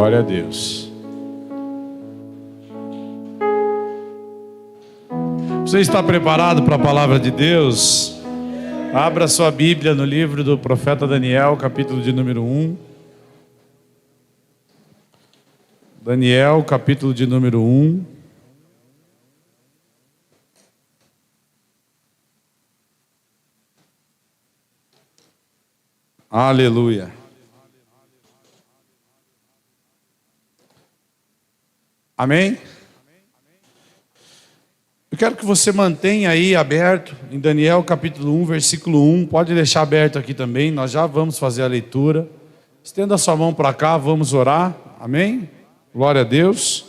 Glória a Deus. Você está preparado para a palavra de Deus? Abra sua Bíblia no livro do profeta Daniel, capítulo de número 1. Daniel, capítulo de número 1. Aleluia. Amém? Eu quero que você mantenha aí aberto em Daniel capítulo 1, versículo 1. Pode deixar aberto aqui também, nós já vamos fazer a leitura. Estenda sua mão para cá, vamos orar. Amém? Glória a Deus.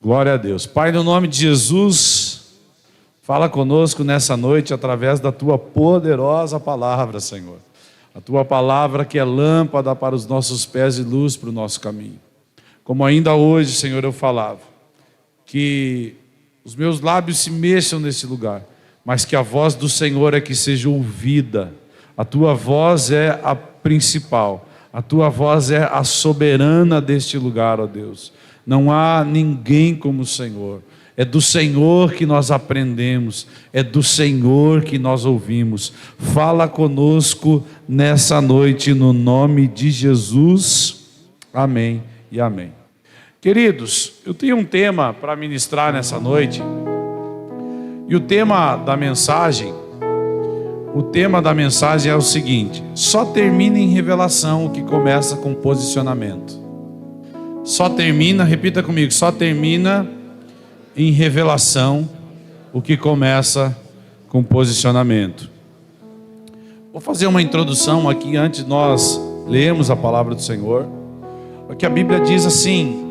Glória a Deus. Pai, no nome de Jesus, fala conosco nessa noite através da Tua poderosa palavra, Senhor. A Tua palavra que é lâmpada para os nossos pés e luz para o nosso caminho. Como ainda hoje, Senhor, eu falava, que os meus lábios se mexam nesse lugar, mas que a voz do Senhor é que seja ouvida. A Tua voz é a principal, a Tua voz é a soberana deste lugar, ó Deus. Não há ninguém como o Senhor. É do Senhor que nós aprendemos, é do Senhor que nós ouvimos. Fala conosco nessa noite, no nome de Jesus. Amém e amém. Queridos, eu tenho um tema para ministrar nessa noite. E o tema da mensagem é o seguinte: só termina em revelação o que começa com posicionamento. Só termina, repita comigo, só termina em revelação o que começa com posicionamento. Vou fazer uma introdução aqui antes de nós lermos a palavra do Senhor. Porque a Bíblia diz assim,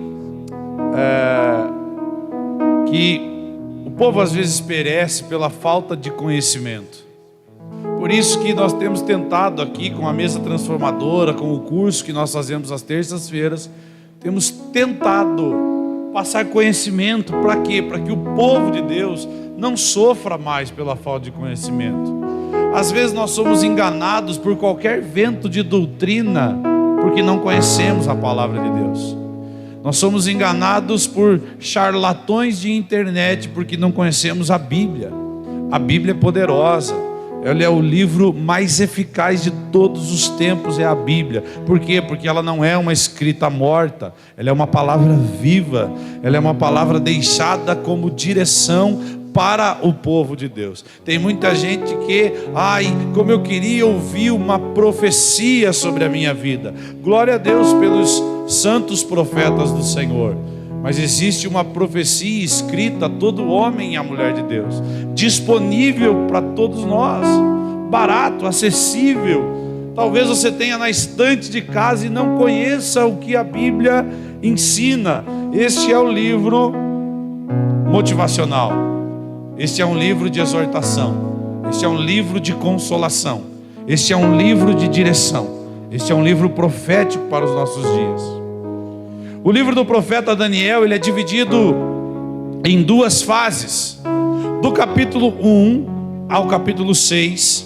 que o povo às vezes perece pela falta de conhecimento. Por isso que nós temos tentado aqui com a mesa transformadora, com o curso que nós fazemos às terças-feiras, temos tentado passar conhecimento. Para quê? Para que o povo de Deus não sofra mais pela falta de conhecimento. Às vezes nós somos enganados por qualquer vento de doutrina, porque não conhecemos a palavra de Deus. Nós somos enganados por charlatões de internet, porque não conhecemos a Bíblia. A Bíblia é poderosa. Ela é o livro mais eficaz de todos os tempos, é a Bíblia. Por quê? Porque ela não é uma escrita morta. Ela é uma palavra viva. Ela é uma palavra deixada como direção para o povo de Deus. Tem muita gente que, como eu queria ouvir uma profecia sobre a minha vida. Glória a Deus pelos santos profetas do Senhor. Mas existe uma profecia escrita a todo homem e a mulher de Deus, disponível para todos nós, barato, acessível. Talvez você tenha na estante de casa e não conheça o que a Bíblia ensina. Este é o livro motivacional. Este é um livro de exortação. Este é um livro de consolação. Este é um livro de direção. Este é um livro profético para os nossos dias. O livro do profeta Daniel, ele é dividido em duas fases. Do capítulo 1 ao capítulo 6,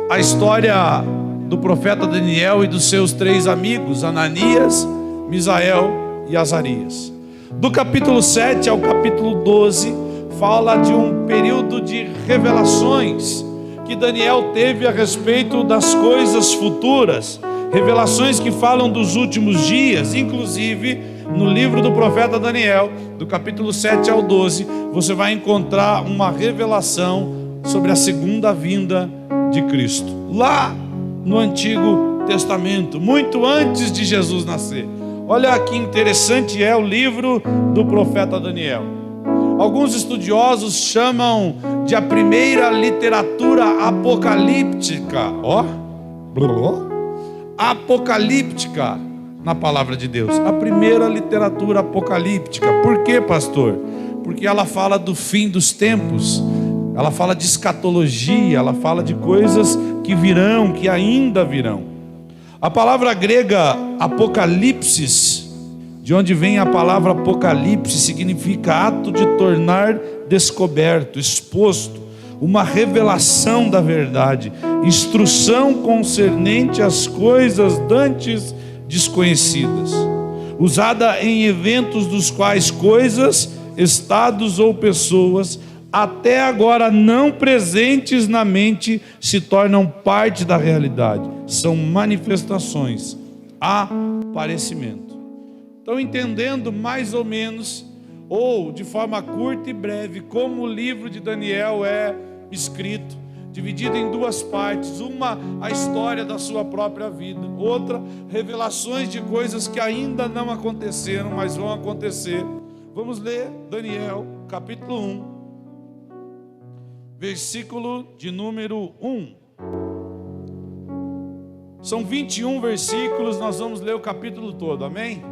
a história do profeta Daniel e dos seus 3 amigos, Ananias, Misael e Azarias. Do capítulo 7 ao capítulo 12, fala de um período de revelações que Daniel teve a respeito das coisas futuras. Revelações que falam dos últimos dias. Inclusive, no livro do profeta Daniel, do capítulo 7 ao 12, você vai encontrar uma revelação sobre a segunda vinda de Cristo, lá no Antigo Testamento, muito antes de Jesus nascer. Olha que interessante é o livro do profeta Daniel. Alguns estudiosos chamam de a primeira literatura apocalíptica. Apocalíptica na palavra de Deus. A primeira literatura apocalíptica. Por quê, pastor? Porque ela fala do fim dos tempos. Ela fala de escatologia. Ela fala de coisas que virão, que ainda virão. A palavra grega apocalipsis, de onde vem a palavra apocalipse, significa ato de tornar descoberto, exposto, uma revelação da verdade. instrução concernente às coisas dantes desconhecidas, usada em eventos dos quais coisas, estados ou pessoas até agora não presentes na mente se tornam parte da realidade. São manifestações, aparecimento. Então, entendendo mais ou menos, ou de forma curta e breve, como o livro de Daniel é escrito, dividido em duas partes: uma, a história da sua própria vida; outra, revelações de coisas que ainda não aconteceram, mas vão acontecer. Vamos ler Daniel, capítulo 1, versículo de número 1. São 21 versículos, nós vamos ler o capítulo todo, amém?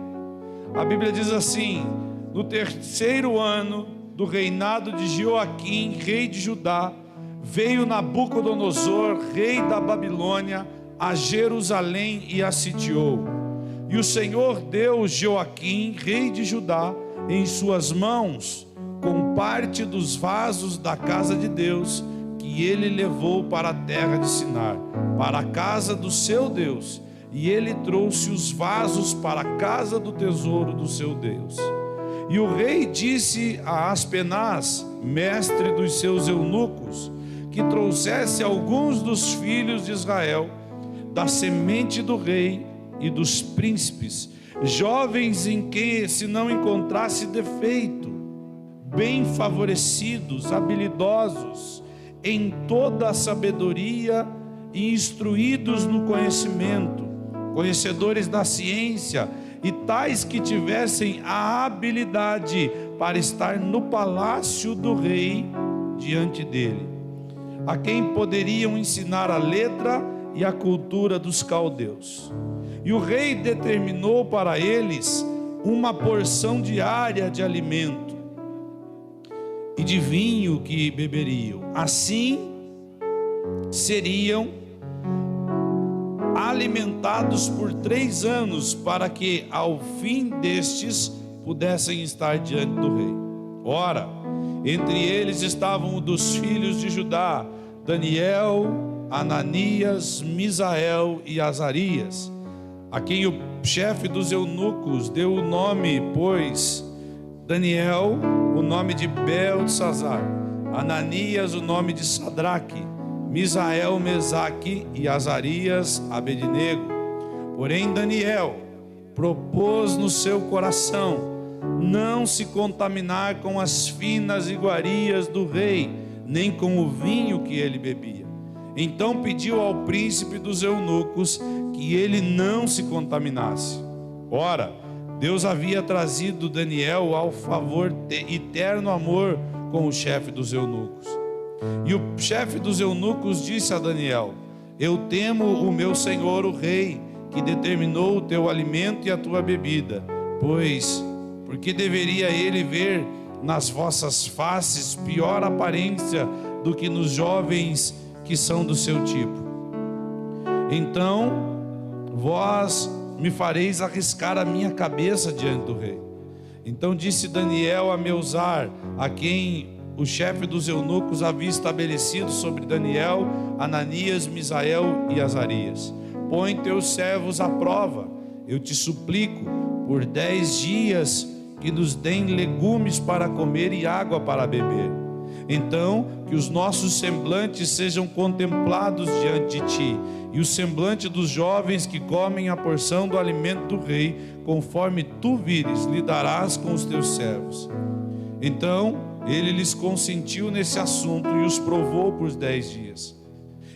A Bíblia diz assim: no terceiro ano do reinado de Joaquim, rei de Judá, veio Nabucodonosor, rei da Babilônia, a Jerusalém e a sitiou. E o Senhor deu Joaquim, rei de Judá, em suas mãos, com parte dos vasos da casa de Deus, que ele levou para a terra de Sinar, para a casa do seu Deus. E ele trouxe os vasos para a casa do tesouro do seu Deus. E o rei disse a Aspenaz, mestre dos seus eunucos, que trouxesse alguns dos filhos de Israel, da semente do rei e dos príncipes, jovens em quem se não encontrasse defeito, bem favorecidos, habilidosos em toda a sabedoria e instruídos no conhecimento, conhecedores da ciência, e tais que tivessem a habilidade para estar no palácio do rei diante dele, a quem poderiam ensinar a letra e a cultura dos caldeus. E o rei determinou para eles uma porção diária de alimento e de vinho que beberiam. Assim seriam alimentados por 3 anos, para que ao fim destes pudessem estar diante do rei. Ora, entre eles estavam um dos filhos de Judá, Daniel, Ananias, Misael e Azarias, a quem o chefe dos eunucos deu o nome, pois Daniel, o nome de Beltesazar; Ananias, o nome de Sadraque; Misael, Mesaque; e Azarias, Abednego. Porém Daniel propôs no seu coração não se contaminar com as finas iguarias do rei, nem com o vinho que ele bebia. Então pediu ao príncipe dos eunucos que ele não se contaminasse. Ora, Deus havia trazido Daniel ao favor de eterno amor com o chefe dos eunucos. E o chefe dos eunucos disse a Daniel: eu temo o meu senhor o rei, que determinou o teu alimento e a tua bebida, porque deveria ele ver nas vossas faces pior aparência do que nos jovens que são do seu tipo. Então vós me fareis arriscar a minha cabeça diante do rei. Então disse Daniel a Melzar, a quem o chefe dos eunucos havia estabelecido sobre Daniel, Ananias, Misael e Azarias: põe teus servos à prova, eu te suplico, por 10 dias, que nos deem legumes para comer e água para beber. Então que os nossos semblantes sejam contemplados diante de ti, e o semblante dos jovens que comem a porção do alimento do rei, conforme tu vires, lhe darás com os teus servos. Então ele lhes consentiu nesse assunto e os provou por 10 dias.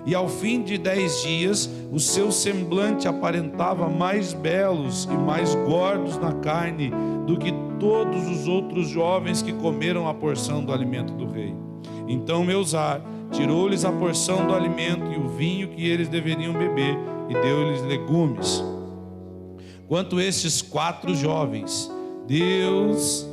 E ao fim de 10 dias, o seu semblante aparentava mais belos e mais gordos na carne do que todos os outros jovens que comeram a porção do alimento do rei. Então Melzar tirou-lhes a porção do alimento e o vinho que eles deveriam beber, e deu-lhes legumes. Quanto a estes 4 jovens, Deus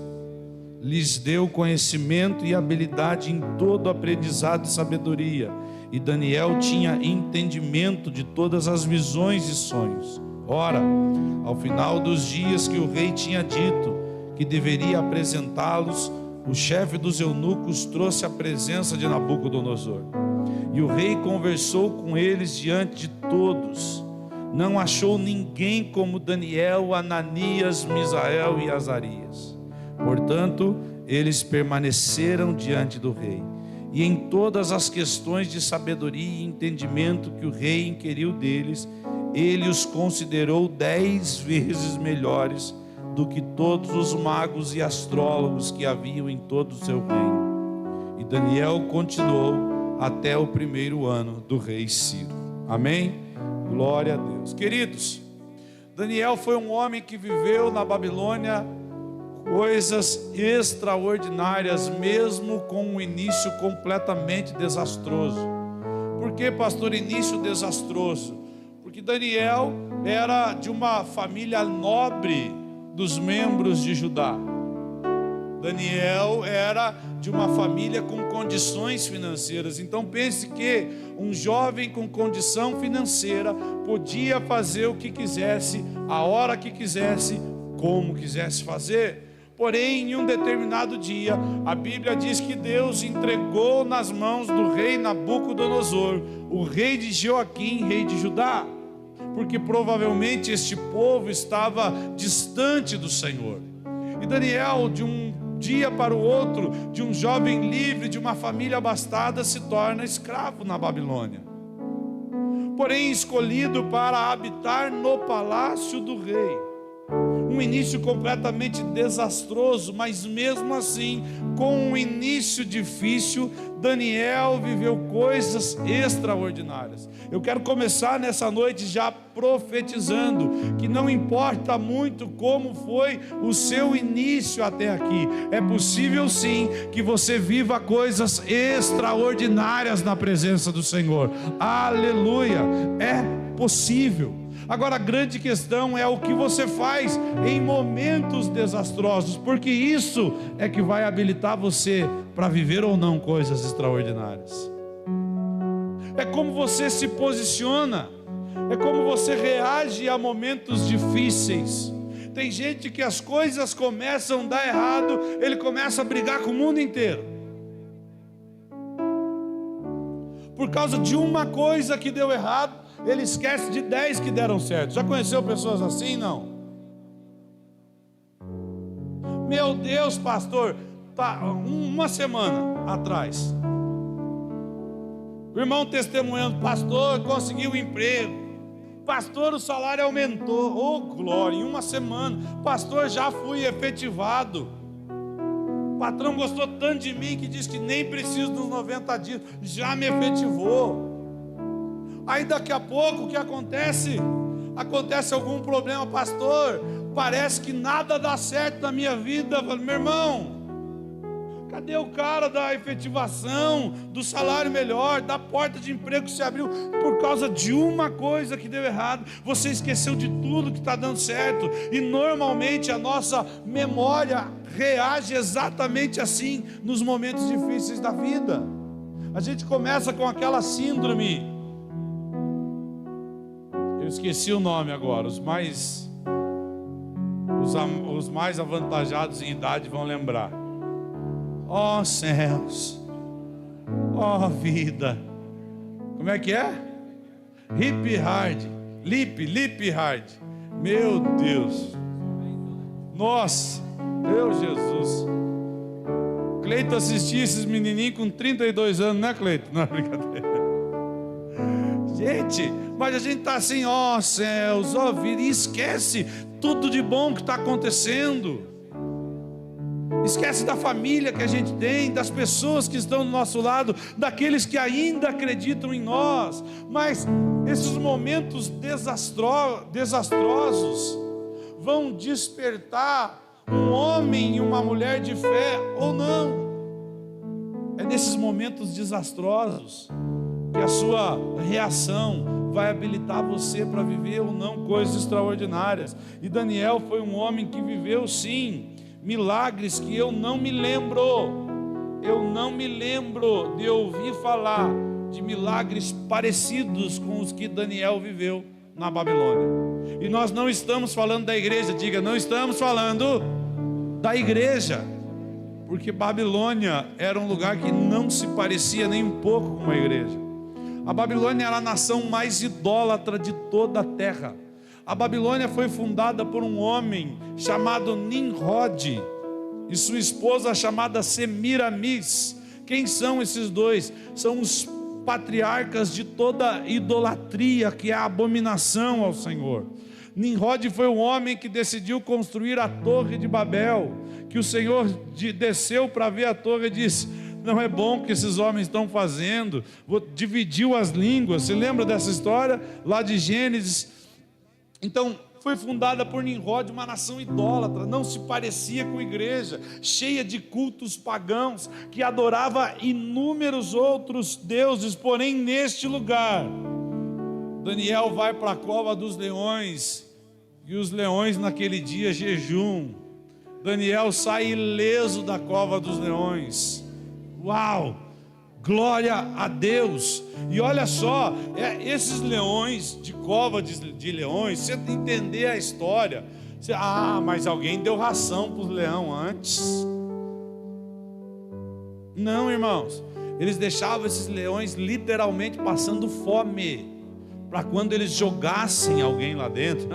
lhes deu conhecimento e habilidade em todo aprendizado e sabedoria, e Daniel tinha entendimento de todas as visões e sonhos. Ora, ao final dos dias que o rei tinha dito que deveria apresentá-los, o chefe dos eunucos trouxe à presença de Nabucodonosor. E o rei conversou com eles diante de todos. Não achou ninguém como Daniel, Ananias, Misael e Azarias. Portanto, eles permaneceram diante do rei. E em todas as questões de sabedoria e entendimento que o rei inquiriu deles, ele os considerou 10 vezes melhores do que todos os magos e astrólogos que haviam em todo o seu reino. E Daniel continuou até o primeiro ano do rei Ciro. Amém? Glória a Deus. Queridos, Daniel foi um homem que viveu na Babilônia coisas extraordinárias, mesmo com um início completamente desastroso. Por que, pastor, início desastroso? Porque Daniel era de uma família nobre dos membros de Judá. Daniel era de uma família com condições financeiras. Então pense que um jovem com condição financeira podia fazer o que quisesse, a hora que quisesse, como quisesse fazer. Porém, em um determinado dia, a Bíblia diz que Deus entregou nas mãos do rei Nabucodonosor, o rei de Joaquim, rei de Judá, porque provavelmente este povo estava distante do Senhor. E Daniel, de um dia para o outro, de um jovem livre, de uma família abastada, se torna escravo na Babilônia. Porém, escolhido para habitar no palácio do rei. Um início completamente desastroso, mas mesmo assim, com um início difícil, Daniel viveu coisas extraordinárias. Eu quero começar nessa noite já profetizando que não importa muito como foi o seu início até aqui, é possível sim que você viva coisas extraordinárias na presença do Senhor. Aleluia! É possível. Agora a grande questão é o que você faz em momentos desastrosos, porque isso é que vai habilitar você para viver ou não coisas extraordinárias. É como você se posiciona, é como você reage a momentos difíceis. Tem gente que as coisas começam a dar errado, ele começa a brigar com o mundo inteiro, por causa de uma coisa que deu errado. Ele esquece de 10 que deram certo. Já conheceu pessoas assim? Não. Meu Deus, pastor, tá, uma semana atrás, o irmão testemunhando: pastor, conseguiu um emprego, pastor, o salário aumentou, oh glória, em uma semana, pastor, já fui efetivado, o patrão gostou tanto de mim que diz que nem preciso dos 90 dias, já me efetivou. Aí daqui a pouco o que acontece? Acontece algum problema, pastor, parece que nada dá certo na minha vida. Meu irmão, cadê o cara da efetivação, do salário melhor, da porta de emprego que se abriu? Por causa de uma coisa que deu errado, você esqueceu de tudo que está dando certo. E normalmente a nossa memória reage exatamente assim nos momentos difíceis da vida. A gente começa com aquela síndrome, eu esqueci o nome agora, os mais avantajados em idade vão lembrar. Ó céus, ó vida, como é que é? Hip hard, lip hard, meu Deus, nossa, meu Jesus. Cleito assistia esses menininhos com 32 anos, né, Cleito? Não é brincadeira. Gente, mas a gente está assim, ó céus, ó vida, e esquece tudo de bom que está acontecendo. Esquece da família que a gente tem, das pessoas que estão do nosso lado, daqueles que ainda acreditam em nós. Mas esses momentos desastrosos vão despertar um homem e uma mulher de fé ou não. É nesses momentos desastrosos que a sua reação vai habilitar você para viver ou não coisas extraordinárias. E Daniel foi um homem que viveu sim milagres que eu não me lembro de ouvir falar de milagres parecidos com os que Daniel viveu na Babilônia. E nós não estamos falando da igreja, diga, não estamos falando da igreja, porque Babilônia era um lugar que não se parecia nem um pouco com uma igreja. A Babilônia era a nação mais idólatra de toda a terra. A Babilônia foi fundada por um homem chamado Nimrod e sua esposa chamada Semiramis. Quem são esses dois? São os patriarcas de toda idolatria, que é a abominação ao Senhor. Nimrod foi o homem que decidiu construir a Torre de Babel, que o Senhor desceu para ver a torre e disse: não é bom o que esses homens estão fazendo. Dividiu as línguas. Você lembra dessa história lá de Gênesis? Então foi fundada por Nimrod, uma nação idólatra, não se parecia com a igreja, cheia de cultos pagãos, que adorava inúmeros outros deuses. Porém, neste lugar, Daniel vai para a cova dos leões, e os leões naquele dia jejum. Daniel sai ileso da cova dos leões. Uau! Glória a Deus! E olha só, esses leões, de cova de leões, você entender a história, mas alguém deu ração para os leões antes. Não, irmãos, eles deixavam esses leões literalmente passando fome, para quando eles jogassem alguém lá dentro.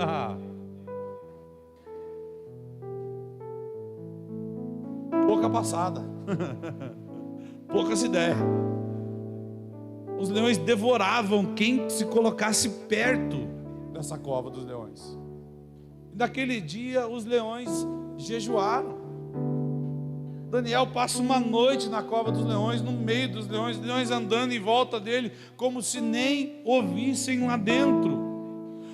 Pouca passada. Poucas ideias. Os leões devoravam quem se colocasse perto dessa cova dos leões. E naquele dia os leões jejuaram. Daniel passa uma noite na cova dos leões, no meio dos leões, os leões andando em volta dele, como se nem ouvissem lá dentro.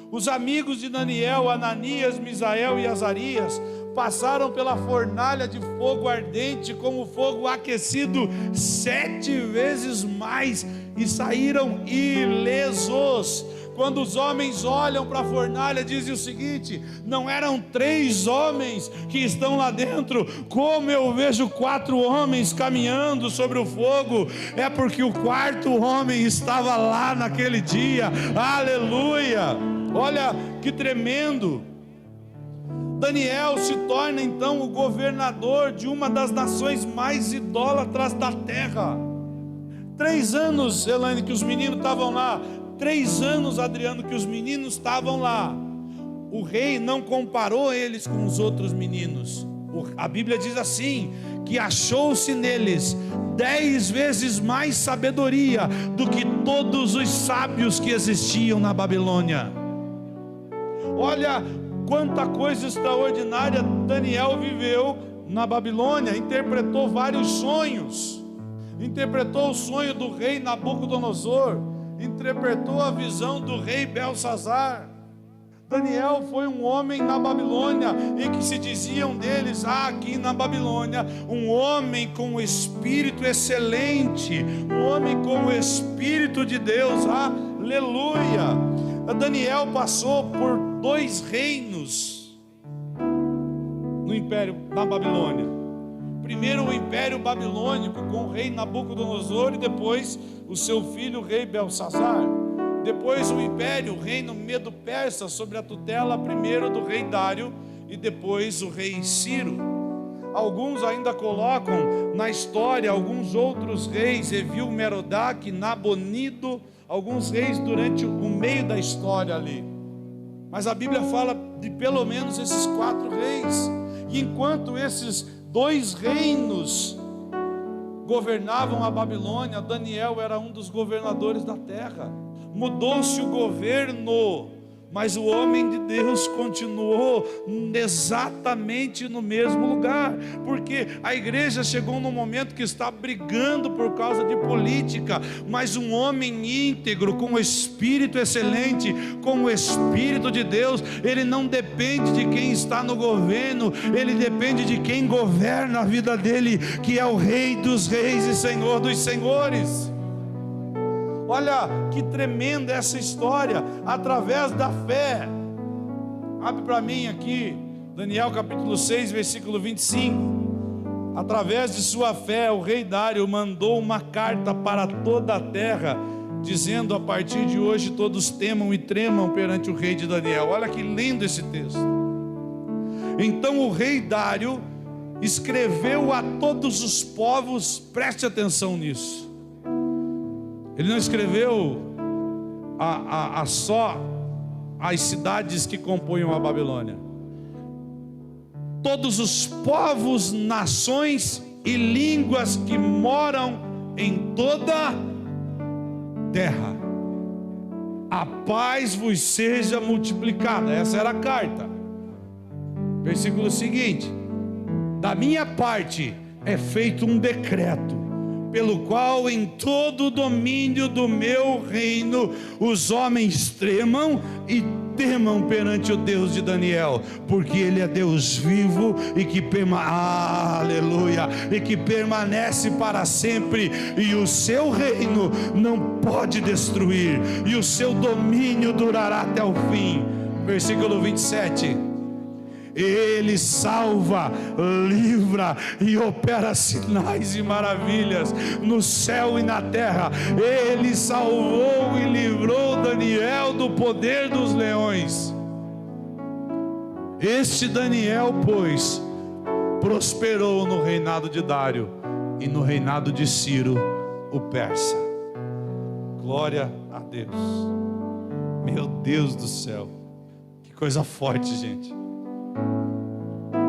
Os amigos de Daniel, Ananias, Misael e Azarias, passaram pela fornalha de fogo ardente, como fogo aquecido 7 vezes mais, e saíram ilesos. Quando os homens olham para a fornalha, dizem o seguinte: não eram 3 homens que estão lá dentro, como eu vejo 4 homens caminhando sobre o fogo. É porque o 4º homem estava lá naquele dia. Aleluia! Olha que tremendo. Daniel se torna então o governador de uma das nações mais idólatras da terra. 3 anos, Elaine, que os meninos estavam lá. 3 anos, Adriano, que os meninos estavam lá. O rei não comparou eles com os outros meninos. A Bíblia diz assim, que achou-se neles 10 vezes mais sabedoria do que todos os sábios que existiam na Babilônia. Olha quanta coisa extraordinária Daniel viveu na Babilônia. Interpretou vários sonhos. Interpretou o sonho do rei Nabucodonosor. Interpretou a visão do rei Belsazar. Daniel foi um homem na Babilônia, e que se diziam deles, aqui na Babilônia, um homem com o espírito excelente, um homem com o espírito de Deus. Aleluia! Daniel passou por 2 reinos no império, na Babilônia. Primeiro o império babilônico com o rei Nabucodonosor, e depois o seu filho, o rei Belsazar. Depois o império, o reino Medo-Persa, sob a tutela primeiro do rei Dário, e depois o rei Ciro. Alguns ainda colocam na história alguns outros reis, Evil-Merodach, Nabonido, alguns reis durante o meio da história ali. Mas a Bíblia fala de pelo menos esses 4 reis. E enquanto esses 2 reinos governavam a Babilônia, Daniel era um dos governadores da terra. Mudou-se o governo, mas o homem de Deus continuou exatamente no mesmo lugar, porque a igreja chegou num momento que está brigando por causa de política, mas um homem íntegro, com o espírito excelente, com o espírito de Deus, ele não depende de quem está no governo, ele depende de quem governa a vida dele, que é o Rei dos Reis e Senhor dos Senhores. Olha que tremenda essa história, através da fé. Abre para mim aqui, Daniel capítulo 6, versículo 25. Através de sua fé, o rei Dário mandou uma carta para toda a terra, dizendo: a partir de hoje todos temam e tremam perante o rei de Daniel. Olha que lindo esse texto. Então o rei Dário escreveu a todos os povos, preste atenção nisso. Ele não escreveu só as cidades que compõem a Babilônia. Todos os povos, nações e línguas que moram em toda a terra, a paz vos seja multiplicada. Essa era a carta. Versículo seguinte: da minha parte é feito um decreto, pelo qual em todo o domínio do meu reino os homens tremam e temam perante o Deus de Daniel, porque ele é Deus vivo e que aleluia, e que permanece para sempre, e o seu reino não pode destruir, e o seu domínio durará até o fim. Versículo 27: ele salva, livra e opera sinais e maravilhas no céu e na terra. Ele salvou e livrou Daniel do poder dos leões. Este Daniel, pois, prosperou no reinado de Dário e no reinado de Ciro, o persa. Glória a Deus. Meu Deus do céu, que coisa forte, gente.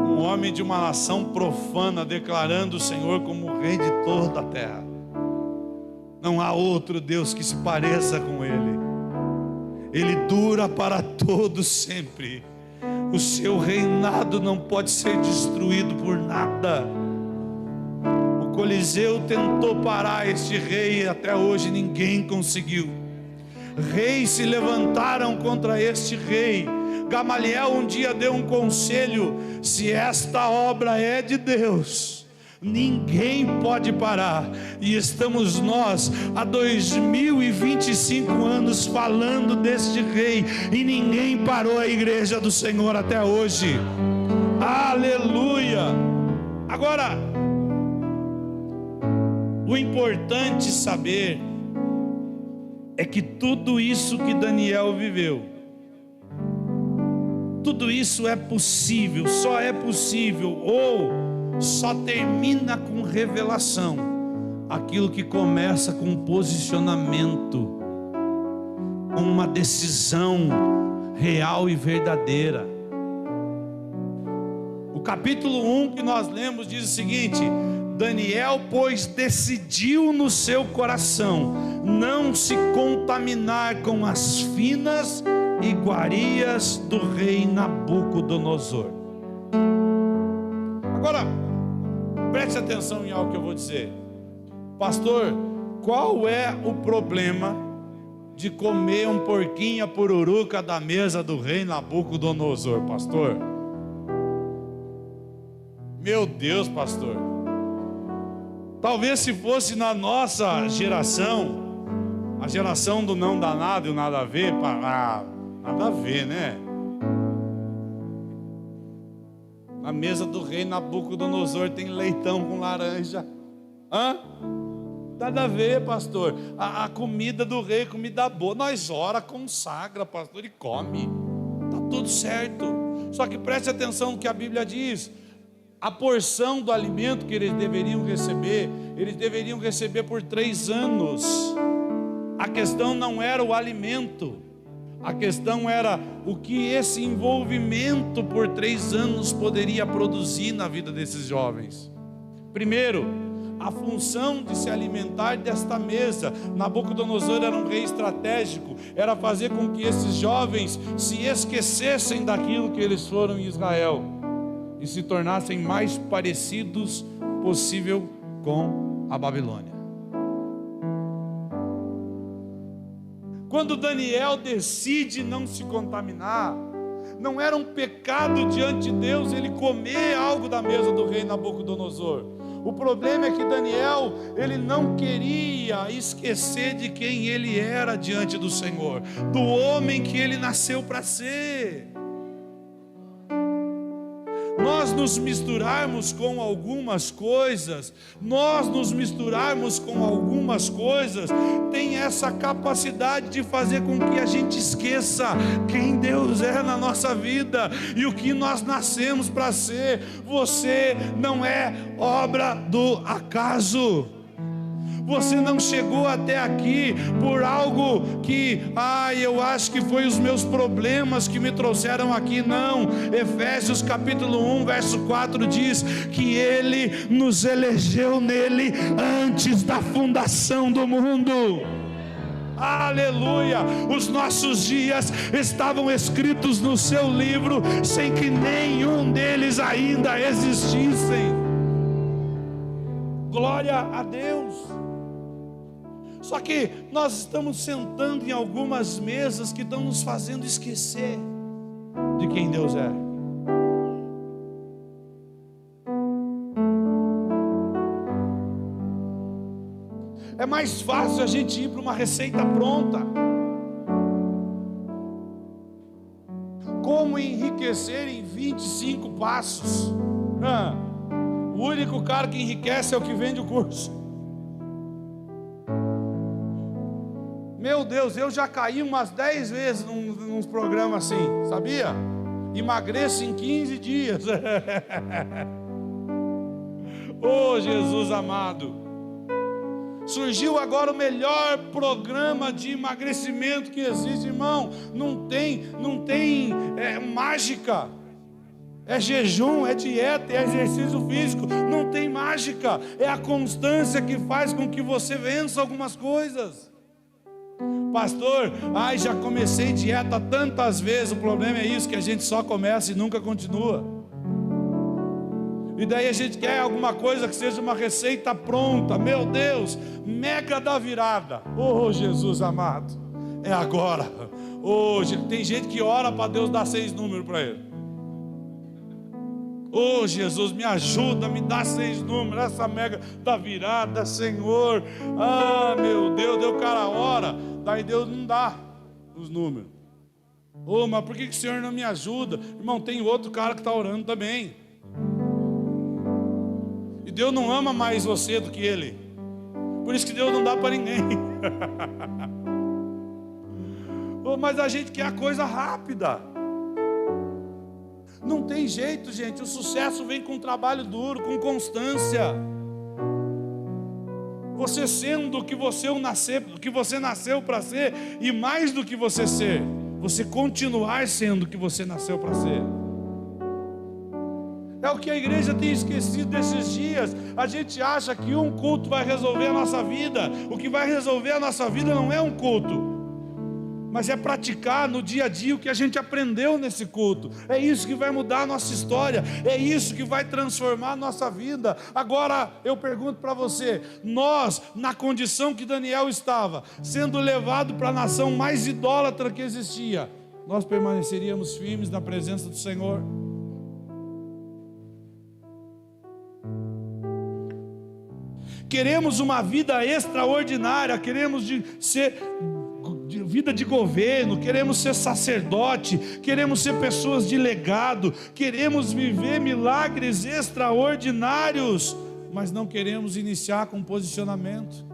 Um homem de uma nação profana declarando o Senhor como rei de toda a terra. Não há outro Deus que se pareça com ele. Ele dura para todos sempre. O seu reinado não pode ser destruído por nada. O Coliseu tentou parar este rei e até hoje ninguém conseguiu. Reis se levantaram contra este rei. Gamaliel um dia deu um conselho: se esta obra é de Deus, ninguém pode parar. E estamos nós há 2025 anos falando deste rei, e ninguém parou a igreja do Senhor até hoje. Aleluia. Agora, o importante saber é que tudo isso que Daniel viveu, tudo isso é possível, só é possível, ou só termina com revelação, aquilo que começa com posicionamento, uma decisão real e verdadeira. O capítulo 1 que nós lemos diz o seguinte: Daniel, pois, decidiu no seu coração não se contaminar com as finas iguarias do rei Nabucodonosor. Agora, preste atenção em algo que eu vou dizer. Pastor, qual é o problema de comer um porquinho pururuca da mesa do rei Nabucodonosor, pastor? Meu Deus, pastor. Talvez se fosse na nossa geração, a geração do não dá nada e o nada a ver, nada a ver, né? Na mesa do rei Nabucodonosor tem leitão com laranja. Nada a ver, pastor. A comida do rei, comida boa. Nós ora, consagra, pastor, e come. Tá tudo certo. Só que preste atenção no que a Bíblia diz. A porção do alimento que eles deveriam receber por 3 anos. A questão não era o alimento, a questão era o que esse envolvimento por 3 anos poderia produzir na vida desses jovens. Primeiro, a função de se alimentar desta mesa. Nabucodonosor era um rei estratégico, era fazer com que esses jovens se esquecessem daquilo que eles foram em Israel e se tornassem mais parecidos possível com a Babilônia. Quando Daniel decide não se contaminar, não era um pecado diante de Deus ele comer algo da mesa do rei Nabucodonosor. O problema é que Daniel, ele não queria esquecer de quem ele era diante do Senhor, do homem que ele nasceu para ser. Nós nos misturarmos com algumas coisas, tem essa capacidade de fazer com que a gente esqueça quem Deus é na nossa vida e o que nós nascemos para ser. Você não é obra do acaso. Você não chegou até aqui por algo que, eu acho que foi os meus problemas que me trouxeram aqui. Não. Efésios capítulo 1, verso 4 diz que Ele nos elegeu nele antes da fundação do mundo. Aleluia! Os nossos dias estavam escritos no seu livro sem que nenhum deles ainda existissem. Glória a Deus! Só que nós estamos sentando em algumas mesas que estão nos fazendo esquecer de quem Deus é. É mais fácil a gente ir para uma receita pronta. Como enriquecer em 25 passos. O único cara que enriquece é o que vende o curso. Meu Deus, eu já caí umas 10 vezes num programa assim, sabia? Emagreço em 15 dias. Oh, Jesus amado. Surgiu agora o melhor programa de emagrecimento que existe, irmão. Não tem mágica. É jejum, é dieta, é exercício físico. Não tem mágica. É a constância que faz com que você vença algumas coisas. Pastor, já comecei dieta tantas vezes. O problema é isso, que a gente só começa e nunca continua. E daí a gente quer alguma coisa que seja uma receita pronta. Meu Deus, mega da virada. Oh, Jesus amado, é agora. Hoje tem gente que ora para Deus dar 6 números para ele. Oh, Jesus, me ajuda, me dá 6 números, essa mega da virada, Senhor. Meu Deus, o cara ora, daí Deus não dá os números. Oh, mas por que o Senhor não me ajuda? Irmão, tem outro cara que está orando também. E Deus não ama mais você do que ele. Por isso que Deus não dá para ninguém. Mas a gente quer a coisa rápida. Não tem jeito, gente. O sucesso vem com trabalho duro, com constância. Você sendo o que você nasceu para ser, e mais do que você ser, você continuar sendo o que você nasceu para ser. É o que a igreja tem esquecido desses dias. A gente acha que um culto vai resolver a nossa vida. O que vai resolver a nossa vida não é um culto, mas é praticar no dia a dia o que a gente aprendeu nesse culto. É isso que vai mudar a nossa história. É isso que vai transformar a nossa vida. Agora eu pergunto para você: nós, na condição que Daniel estava, sendo levado para a nação mais idólatra que existia, nós permaneceríamos firmes na presença do Senhor? Queremos uma vida extraordinária, queremos vida de governo, queremos ser sacerdote, queremos ser pessoas de legado, queremos viver milagres extraordinários, mas não queremos iniciar com posicionamento.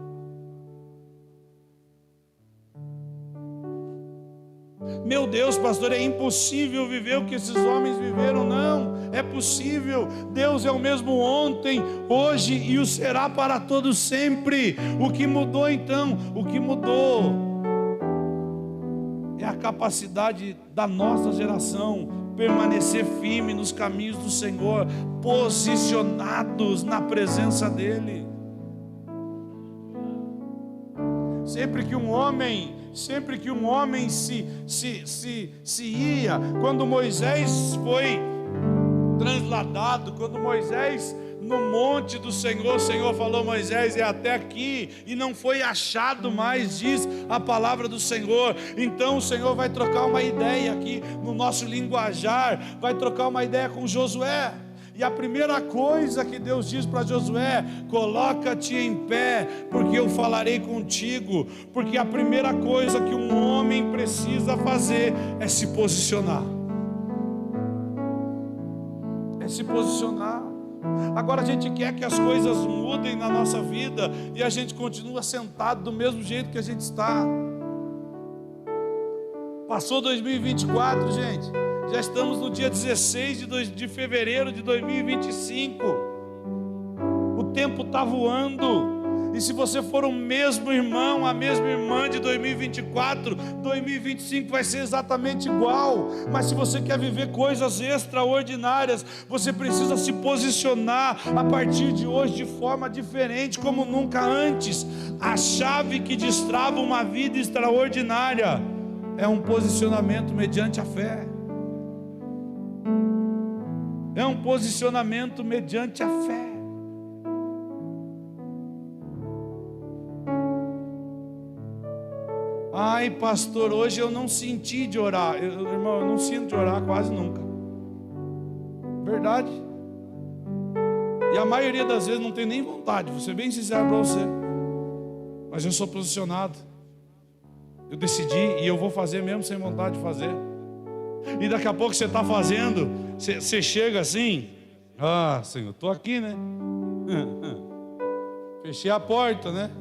Meu Deus, pastor, é impossível viver o que esses homens viveram. Não, é possível. Deus é o mesmo ontem, hoje e o será para todos sempre. O que mudou então? O que mudou é a capacidade da nossa geração permanecer firme nos caminhos do Senhor, posicionados na presença dEle. Sempre que um homem se ia, quando Moisés foi transladado, quando Moisés no monte do Senhor, o Senhor falou: Moisés, é até aqui, e não foi achado mais, diz a palavra do Senhor. Então o Senhor vai trocar uma ideia aqui no nosso linguajar, vai trocar uma ideia com Josué. E a primeira coisa que Deus diz para Josué: coloca-te em pé, porque eu falarei contigo. Porque a primeira coisa que um homem precisa fazer é se posicionar. É se posicionar. Agora a gente quer que as coisas mudem na nossa vida e a gente continua sentado do mesmo jeito que a gente está. Passou 2024, gente. Já estamos no dia 16 de fevereiro de 2025. O tempo está voando. E se você for o mesmo irmão, a mesma irmã de 2024, 2025 vai ser exatamente igual. Mas se você quer viver coisas extraordinárias, você precisa se posicionar a partir de hoje de forma diferente, como nunca antes. A chave que destrava uma vida extraordinária é um posicionamento mediante a fé. É um posicionamento mediante a fé. Ai, pastor, hoje eu não senti de orar. Irmão, eu não sinto de orar quase nunca. Verdade. E a maioria das vezes não tem nem vontade. Vou ser bem sincero para você. Mas eu sou posicionado. Eu decidi e eu vou fazer mesmo sem vontade de fazer. E daqui a pouco você está fazendo, você chega assim. Ah, Senhor, estou aqui, né? Fechei a porta, né?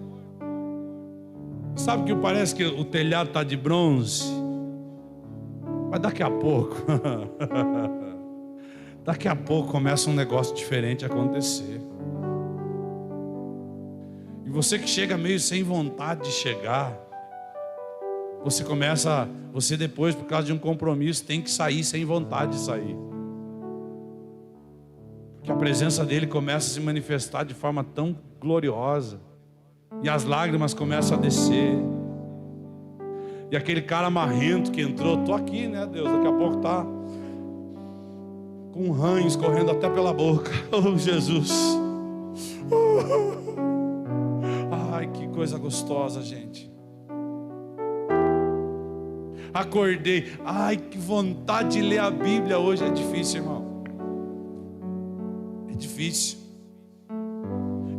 Sabe que parece que o telhado está de bronze? Mas daqui a pouco daqui a pouco começa um negócio diferente a acontecer. E você que chega meio sem vontade de chegar, você depois, por causa de um compromisso, tem que sair sem vontade de sair. Porque a presença dele começa a se manifestar de forma tão gloriosa. E as lágrimas começam a descer. E aquele cara marrento que entrou, tô aqui, né, Deus? Daqui a pouco tá com ranho escorrendo até pela boca. Oh, Jesus. Ai, que coisa gostosa, gente. Acordei. Ai, que vontade de ler a Bíblia hoje. É difícil, irmão. É difícil.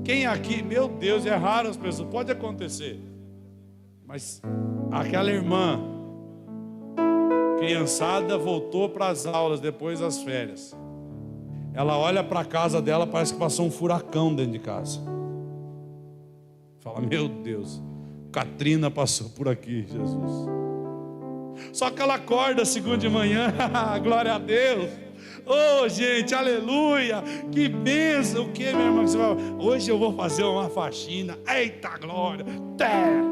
Quem aqui, meu Deus, é raro as pessoas, pode acontecer, mas aquela irmã, criançada, voltou para as aulas depois das férias. Ela olha para a casa dela, parece que passou um furacão dentro de casa. Fala, meu Deus, Katrina passou por aqui, Jesus. Só que ela acorda segunda de manhã, glória a Deus. Oh, gente, aleluia, que bênção. O que, minha irmã? Hoje eu vou fazer uma faxina. Eita glória, terra.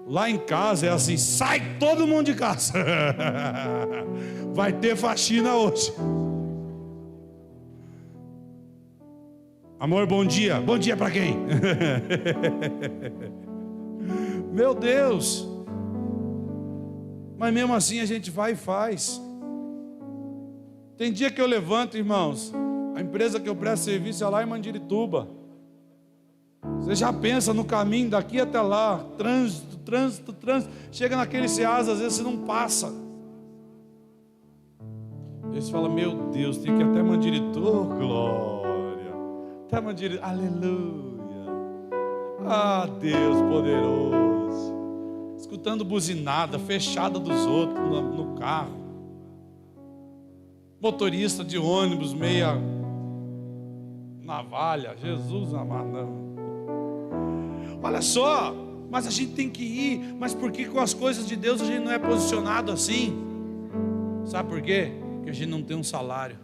Lá em casa é assim, sai todo mundo de casa. Vai ter faxina hoje. Amor, bom dia. Bom dia para quem? Meu Deus. Mas mesmo assim a gente vai e faz. Tem dia que eu levanto, irmãos, a empresa que eu presto serviço é lá em Mandirituba. Você já pensa no caminho daqui até lá, trânsito. Chega naquele Ceasa, às vezes você não passa. Eles falam, meu Deus, tem que ir até Mandirituba. Oh, glória. Até Mandirituba, aleluia. Ah, Deus poderoso. Escutando buzinada, fechada dos outros no carro. Motorista de ônibus, meia navalha. Jesus amado. Olha só, mas a gente tem que ir. Mas por que com as coisas de Deus a gente não é posicionado assim? Sabe por quê? Porque a gente não tem um salário.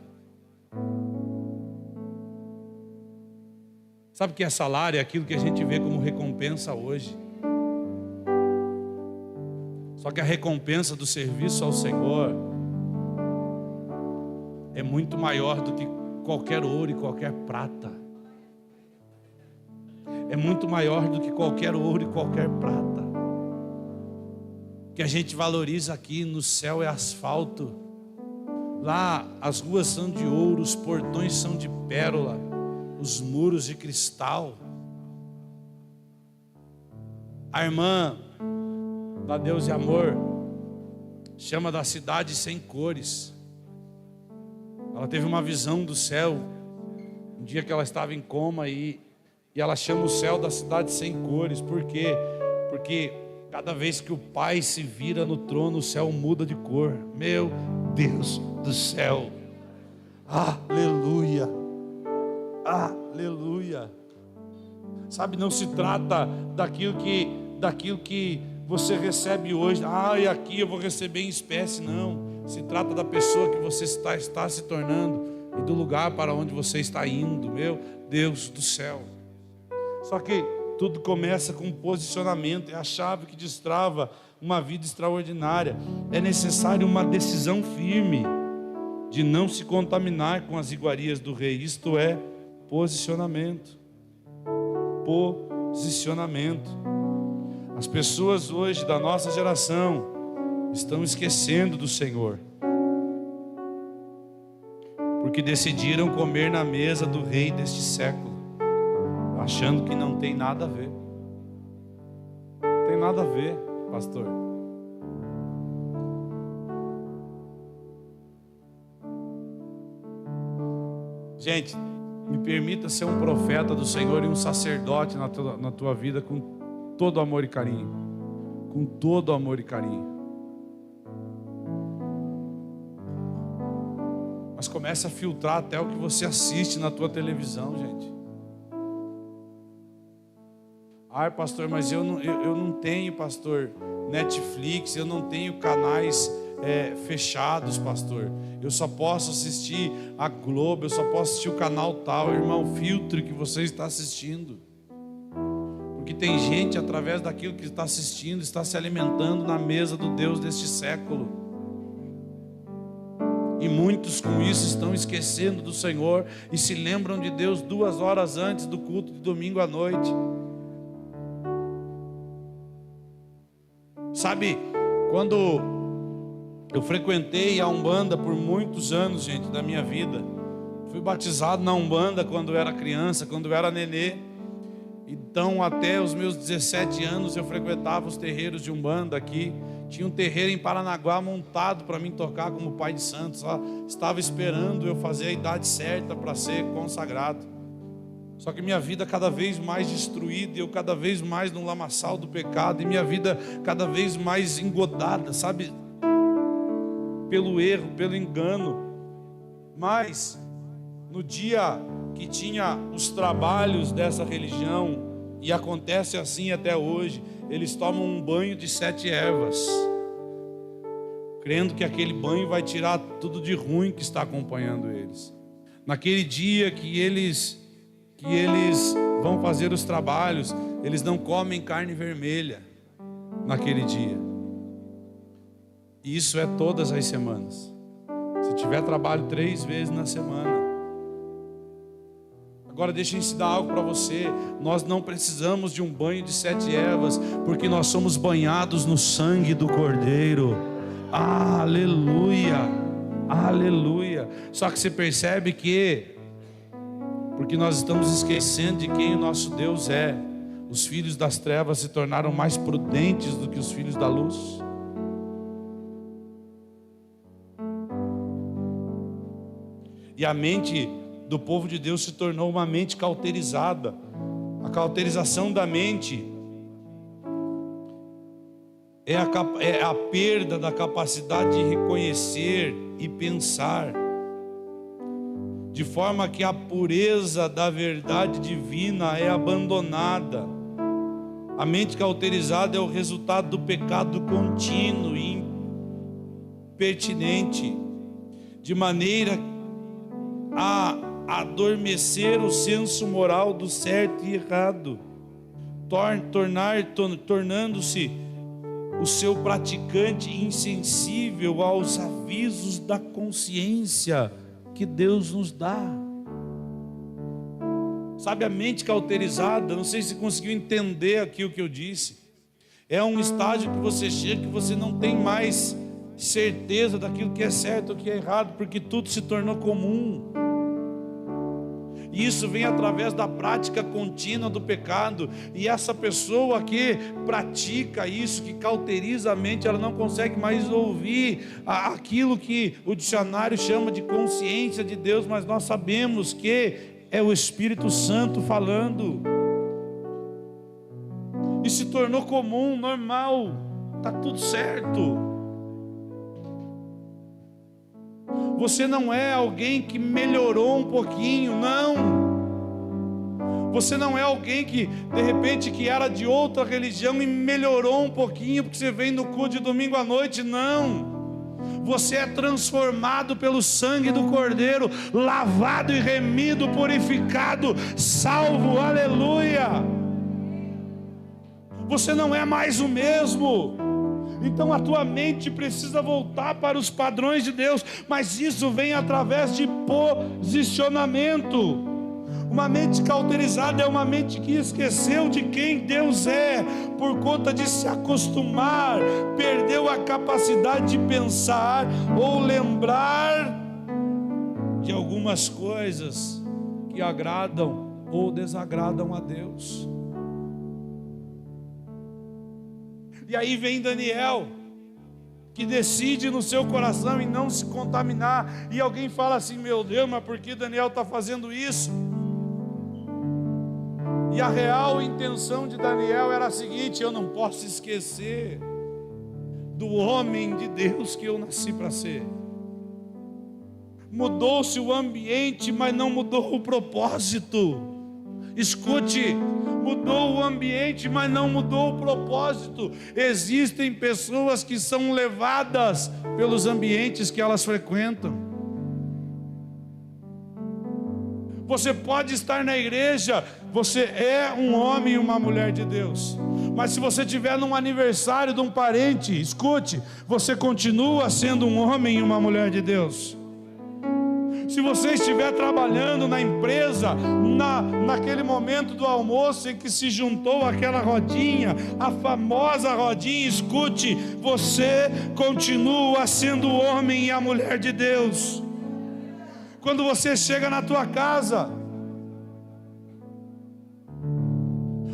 Sabe o que é salário? É aquilo que a gente vê como recompensa hoje. Só que a recompensa do serviço ao Senhor é muito maior do que qualquer ouro e qualquer prata. É muito maior do que qualquer ouro e qualquer prata. O que a gente valoriza aqui no céu é asfalto. Lá as ruas são de ouro, os portões são de pérola, os muros de cristal. A irmã da Deus e Amor chama da cidade sem cores. Ela teve uma visão do céu um dia que ela estava em coma e ela chama o céu da cidade sem cores. Por quê? Porque cada vez que o Pai se vira no trono, o céu muda de cor. Meu Deus do céu, aleluia, aleluia. Sabe, não se trata daquilo que você recebe hoje, e aqui eu vou receber em espécie. Não, se trata da pessoa que você está se tornando e do lugar para onde você está indo, meu Deus do céu. Só que tudo começa com posicionamento, é a chave que destrava uma vida extraordinária. É necessário uma decisão firme de não se contaminar com as iguarias do rei, isto é, posicionamento. Posicionamento. As pessoas hoje da nossa geração estão esquecendo do Senhor, porque decidiram comer na mesa do rei deste século, achando que não tem nada a ver. Não tem nada a ver, pastor. Gente, me permita ser um profeta do Senhor e um sacerdote na tua vida com todo amor e carinho. Com todo amor e carinho. Mas comece a filtrar até o que você assiste na tua televisão, gente. Ai, pastor, mas eu não tenho, pastor, Netflix, eu não tenho canais fechados, pastor. Eu só posso assistir a Globo, eu só posso assistir o canal tal. Irmão, filtre o que você está assistindo. Porque tem gente, através daquilo que está assistindo, está se alimentando na mesa do Deus deste século. E muitos com isso estão esquecendo do Senhor e se lembram de Deus 2 horas antes do culto de domingo à noite. Sabe, quando eu frequentei a Umbanda por muitos anos, gente, da minha vida. Fui batizado na Umbanda quando eu era criança, quando eu era nenê. Então até os meus 17 anos eu frequentava os terreiros de Umbanda aqui. Tinha um terreiro em Paranaguá montado para mim tocar como pai de santo. Só estava esperando eu fazer a idade certa para ser consagrado. Só que minha vida cada vez mais destruída, e eu cada vez mais no lamaçal do pecado, e minha vida cada vez mais engodada, sabe? Pelo erro, pelo engano. Mas no dia que tinha os trabalhos dessa religião, e acontece assim até hoje, eles tomam um banho de 7 ervas, crendo que aquele banho vai tirar tudo de ruim que está acompanhando eles. Naquele dia que eles vão fazer os trabalhos, eles não comem carne vermelha naquele dia. E isso é todas as semanas. Se tiver trabalho 3 vezes na semana. Agora deixa eu ensinar algo para você. Nós não precisamos de um banho de 7 ervas, porque nós somos banhados no sangue do Cordeiro. Aleluia, aleluia. Só que você percebe que, porque nós estamos esquecendo de quem o nosso Deus é, os filhos das trevas se tornaram mais prudentes do que os filhos da luz. E a mente do povo de Deus se tornou uma mente cauterizada. A cauterização da mente é a perda da capacidade de reconhecer e pensar, de forma que a pureza da verdade divina é abandonada. A mente cauterizada é o resultado do pecado contínuo e impertinente, de maneira a adormecer o senso moral do certo e errado, tornando-se o seu praticante insensível aos avisos da consciência que Deus nos dá. Sabe, a mente cauterizada, não sei se conseguiu entender aqui o que eu disse, é um estágio que você chega, que você não tem mais certeza daquilo que é certo ou que é errado, porque tudo se tornou comum. E isso vem através da prática contínua do pecado. E essa pessoa que pratica isso, que cauteriza a mente, ela não consegue mais ouvir aquilo que o dicionário chama de consciência de Deus, mas nós sabemos que é o Espírito Santo falando. E se tornou comum, normal, está tudo certo. Você não é alguém que melhorou um pouquinho, não. Você não é alguém que, de repente, que era de outra religião e melhorou um pouquinho, porque você vem no culto de domingo à noite, não. Você é transformado pelo sangue do Cordeiro, lavado e remido, purificado, salvo, aleluia. Você não é mais o mesmo. Então a tua mente precisa voltar para os padrões de Deus, mas isso vem através de posicionamento. Uma mente cauterizada é uma mente que esqueceu de quem Deus é, por conta de se acostumar, perdeu a capacidade de pensar ou lembrar de algumas coisas que agradam ou desagradam a Deus. E aí vem Daniel, que decide no seu coração em não se contaminar, e alguém fala assim: meu Deus, mas por que Daniel está fazendo isso? E a real intenção de Daniel era a seguinte: eu não posso esquecer do homem de Deus que eu nasci para ser. Mudou-se o ambiente, mas não mudou o propósito. Escute, mudou o ambiente, mas não mudou o propósito. Existem pessoas que são levadas pelos ambientes que elas frequentam. Você pode estar na igreja, você é um homem e uma mulher de Deus, mas se você estiver num aniversário de um parente, escute, você continua sendo um homem e uma mulher de Deus. Se você estiver trabalhando na empresa, naquele momento do almoço em que se juntou aquela rodinha, a famosa rodinha, escute, você continua sendo o homem e a mulher de Deus. Quando você chega na tua casa,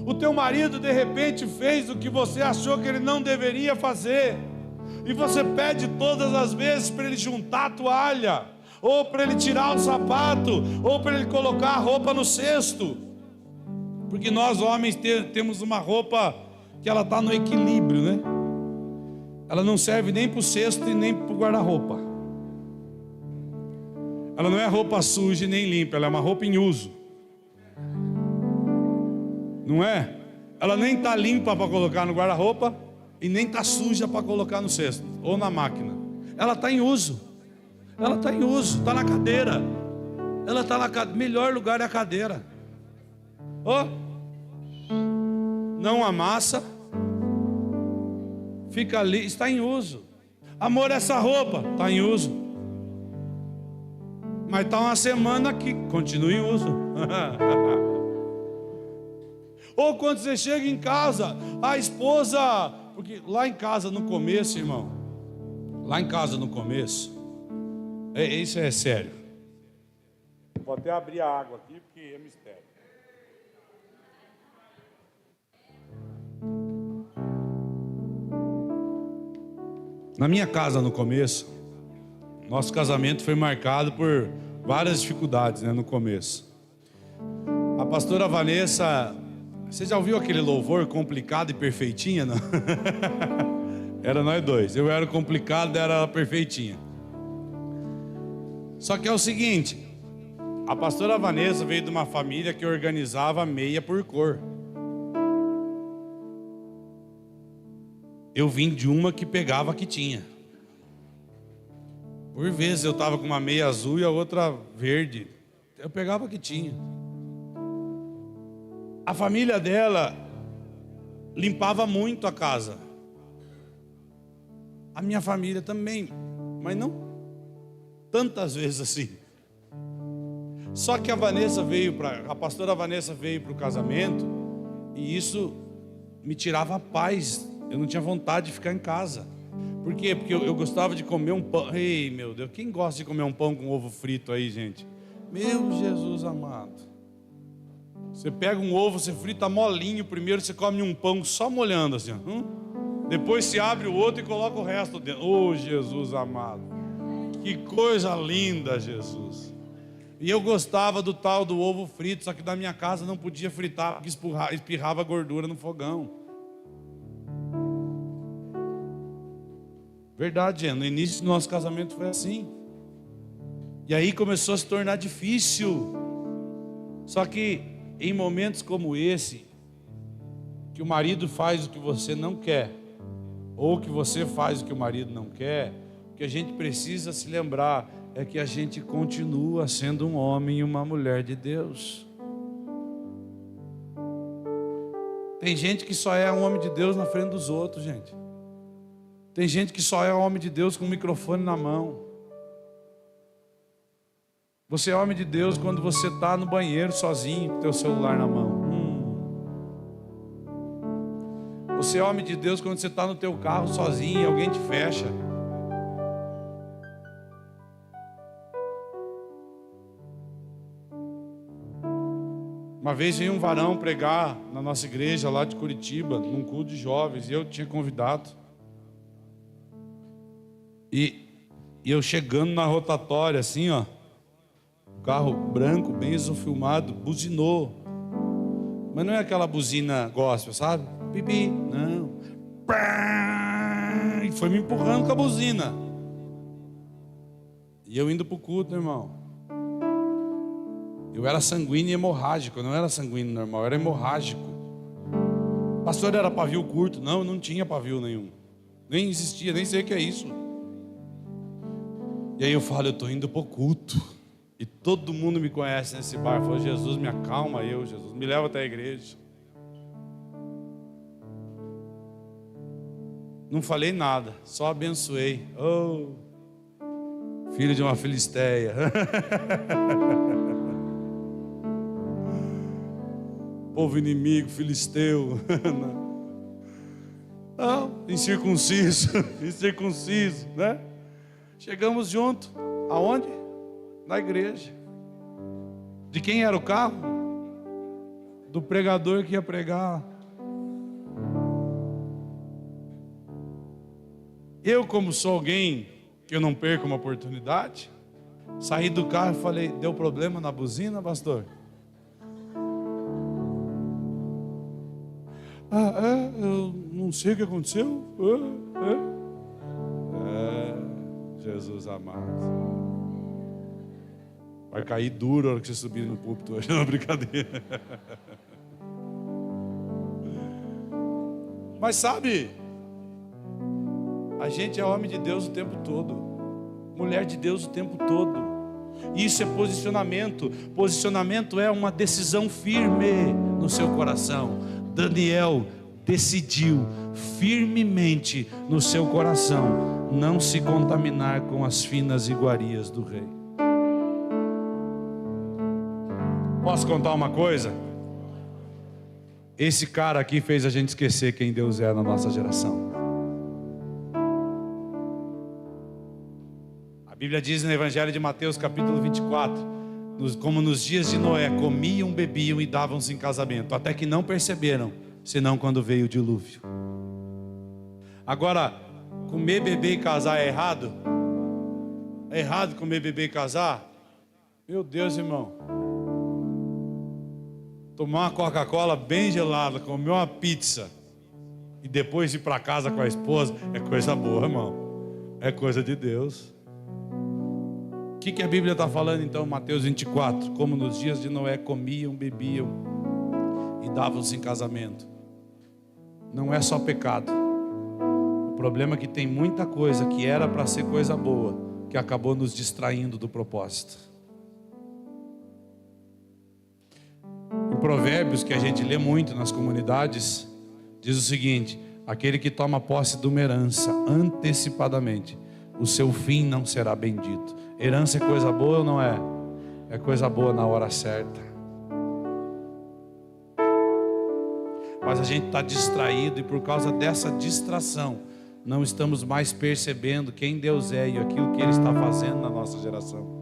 o teu marido de repente fez o que você achou que ele não deveria fazer, e você pede todas as vezes para ele juntar a toalha, ou para ele tirar o sapato, ou para ele colocar a roupa no cesto, porque nós homens temos uma roupa que ela está no equilíbrio, né? Ela não serve nem para o cesto e nem para o guarda-roupa. Ela não é roupa suja e nem limpa, ela é uma roupa em uso. Não é? Ela nem está limpa para colocar no guarda-roupa e nem está suja para colocar no cesto ou na máquina. Ela está em uso. Ela está em uso, está na cadeira. Ela está na cadeira. Melhor lugar é a cadeira. Oh, não amassa, fica ali, está em uso. Amor, essa roupa está em uso. Mas está uma semana aqui, continua em uso. Ou quando você chega em casa, a esposa, porque lá em casa no começo, irmão, lá em casa no começo, isso é sério. Vou até abrir a água aqui porque é mistério. Na minha casa no começo, nosso casamento foi marcado por várias dificuldades, né, no começo. A pastora Vanessa, você já ouviu aquele louvor complicado e perfeitinha, não? Era nós dois. Eu era complicado, ela era perfeitinha. Só que é o seguinte, a pastora Vanessa veio de uma família que organizava meia por cor. Eu vim de uma que pegava a que tinha. Por vezes eu estava com uma meia azul e a outra verde. Eu pegava a que tinha. A família dela limpava muito a casa. A minha família também, mas não tantas vezes assim. Só que a pastora Vanessa veio para o casamento, e isso me tirava a paz. Eu não tinha vontade de ficar em casa. Por quê? Porque eu gostava de comer um pão. Ei, meu Deus, quem gosta de comer um pão com ovo frito aí, gente? Meu Jesus amado. Você pega um ovo, você frita molinho primeiro, você come um pão só molhando assim, depois se abre o outro e coloca o resto dentro. Oh, Jesus amado, que coisa linda, Jesus. E eu gostava do tal do ovo frito, só que na minha casa não podia fritar, porque espirrava gordura no fogão. Verdade, gente, no início do nosso casamento foi assim. E aí começou a se tornar difícil. Só que em momentos como esse, que o marido faz o que você não quer, ou que você faz o que o marido não quer, O que a gente precisa se lembrar é que a gente continua sendo um homem e uma mulher de Deus. Tem gente que só é um homem de Deus na frente dos outros, gente. Tem gente que só é homem de Deus com o microfone na mão. Você é homem de Deus quando você está no banheiro sozinho com o teu celular na mão. Você é homem de Deus quando você está no teu carro sozinho e alguém te fecha. Uma vez veio um varão pregar na nossa igreja lá de Curitiba, num culto de jovens, e eu tinha convidado. E eu chegando na rotatória assim, ó, o carro branco, bem isofilmado, buzinou. Mas não é aquela buzina gospel, sabe? Pipi, não. E foi me empurrando com a buzina. E eu indo pro culto, irmão. Eu era sanguíneo e hemorrágico, eu não era sanguíneo normal, eu era hemorrágico. Pastor, era pavio curto? Não, não tinha pavio nenhum. Nem existia, nem sei o que é isso. E aí eu falo, eu estou indo pro culto. E todo mundo me conhece nesse bar. Falou, Jesus, me acalma Jesus, me leva até a igreja. Não falei nada, só abençoei. Oh, filho de uma filisteia. Povo inimigo, filisteu. Não, incircunciso, incircunciso, né? Chegamos junto, aonde? Na igreja. De quem era o carro? Do pregador que ia pregar. Eu, como sou alguém que eu não perco uma oportunidade, saí do carro e falei, deu problema na buzina, pastor? Eu não sei o que aconteceu. Jesus amado. Vai cair duro a hora que você subir no púlpito hoje, não é brincadeira. Mas sabe, a gente é homem de Deus o tempo todo, mulher de Deus o tempo todo. Isso é posicionamento. Posicionamento é uma decisão firme no seu coração. Daniel decidiu firmemente no seu coração não se contaminar com as finas iguarias do rei. Posso contar uma coisa? Esse cara aqui fez a gente esquecer quem Deus é na nossa geração. A Bíblia diz no Evangelho de Mateus capítulo 24, como nos dias de Noé, comiam, bebiam e davam-se em casamento, até que não perceberam, senão quando veio o dilúvio. Agora, comer, beber e casar é errado? É errado comer, beber e casar? Meu Deus, irmão. Tomar uma Coca-Cola bem gelada, comer uma pizza e depois ir para casa com a esposa é coisa boa, irmão. É coisa de Deus. O que a Bíblia está falando então, Mateus 24? Como nos dias de Noé comiam, bebiam e davam-se em casamento. Não é só pecado. O problema é que tem muita coisa que era para ser coisa boa, que acabou nos distraindo do propósito. Em Provérbios, que a gente lê muito nas comunidades, diz o seguinte: aquele que toma posse de uma herança antecipadamente, o seu fim não será bendito. Herança é coisa boa ou não é? É coisa boa na hora certa. Mas a gente está distraído, e por causa dessa distração não estamos mais percebendo quem Deus é e aquilo que Ele está fazendo na nossa geração.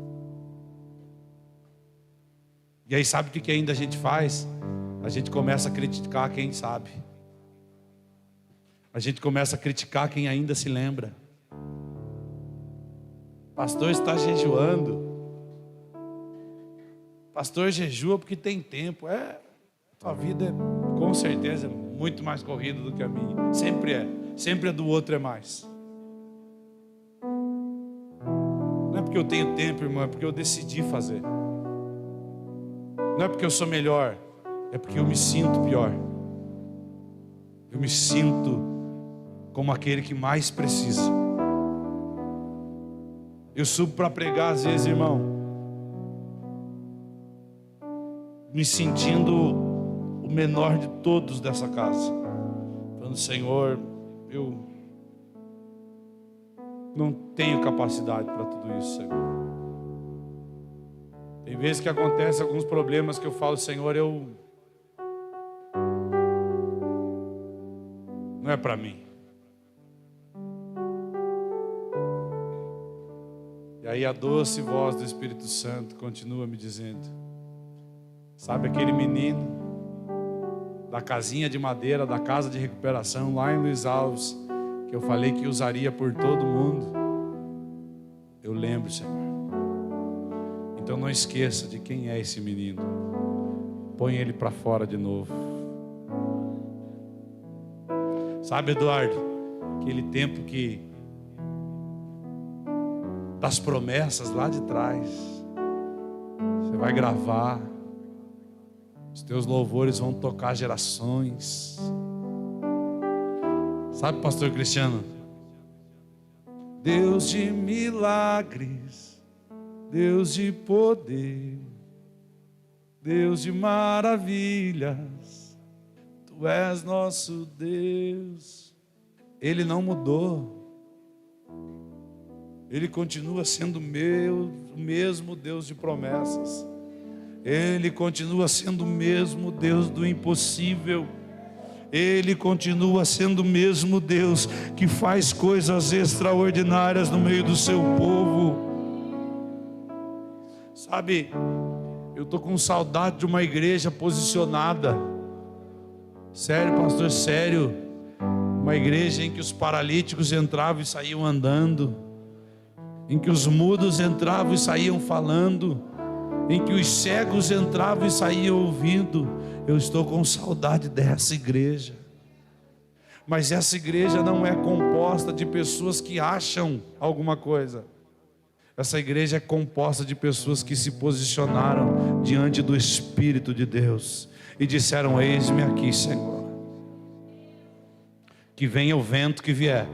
E aí sabe o que ainda a gente faz? A gente começa a criticar quem sabe. A gente começa a criticar quem ainda se lembra. Pastor está jejuando. Pastor jejua porque tem tempo. Tua vida é, com certeza, muito mais corrida do que a minha. Sempre é. Sempre a do outro é mais. Não é porque eu tenho tempo, irmão, é porque eu decidi fazer. Não é porque eu sou melhor, é porque eu me sinto pior. Eu me sinto como aquele que mais precisa. Eu subo para pregar às vezes, irmão, me sentindo o menor de todos dessa casa, falando: Senhor, eu não tenho capacidade para tudo isso, Senhor. Tem vezes que acontece alguns problemas que eu falo: Senhor, não é para mim. E aí a doce voz do Espírito Santo continua me dizendo: sabe aquele menino da casinha de madeira, da casa de recuperação lá em Luiz Alves, que eu falei que usaria por todo mundo? Eu lembro, Senhor. Então não esqueça de quem é esse menino. Põe ele para fora de novo. Sabe, Eduardo, aquele tempo das promessas lá de trás, você vai gravar, os teus louvores vão tocar gerações. Sabe, pastor Cristiano, Deus de milagres, Deus de poder, Deus de maravilhas, Tu és nosso Deus. Ele não mudou. Ele continua sendo o mesmo Deus de promessas. Ele continua sendo o mesmo Deus do impossível. Ele continua sendo o mesmo Deus que faz coisas extraordinárias no meio do seu povo. Sabe, eu estou com saudade de uma igreja posicionada. Sério, pastor, sério. Uma igreja em que os paralíticos entravam e saíam andando, em que os mudos entravam e saíam falando, em que os cegos entravam e saíam ouvindo. Eu estou com saudade dessa igreja. Mas essa igreja não é composta de pessoas que acham alguma coisa. Essa igreja é composta de pessoas que se posicionaram diante do Espírito de Deus e disseram: eis-me aqui, Senhor. Que venha o vento que vier.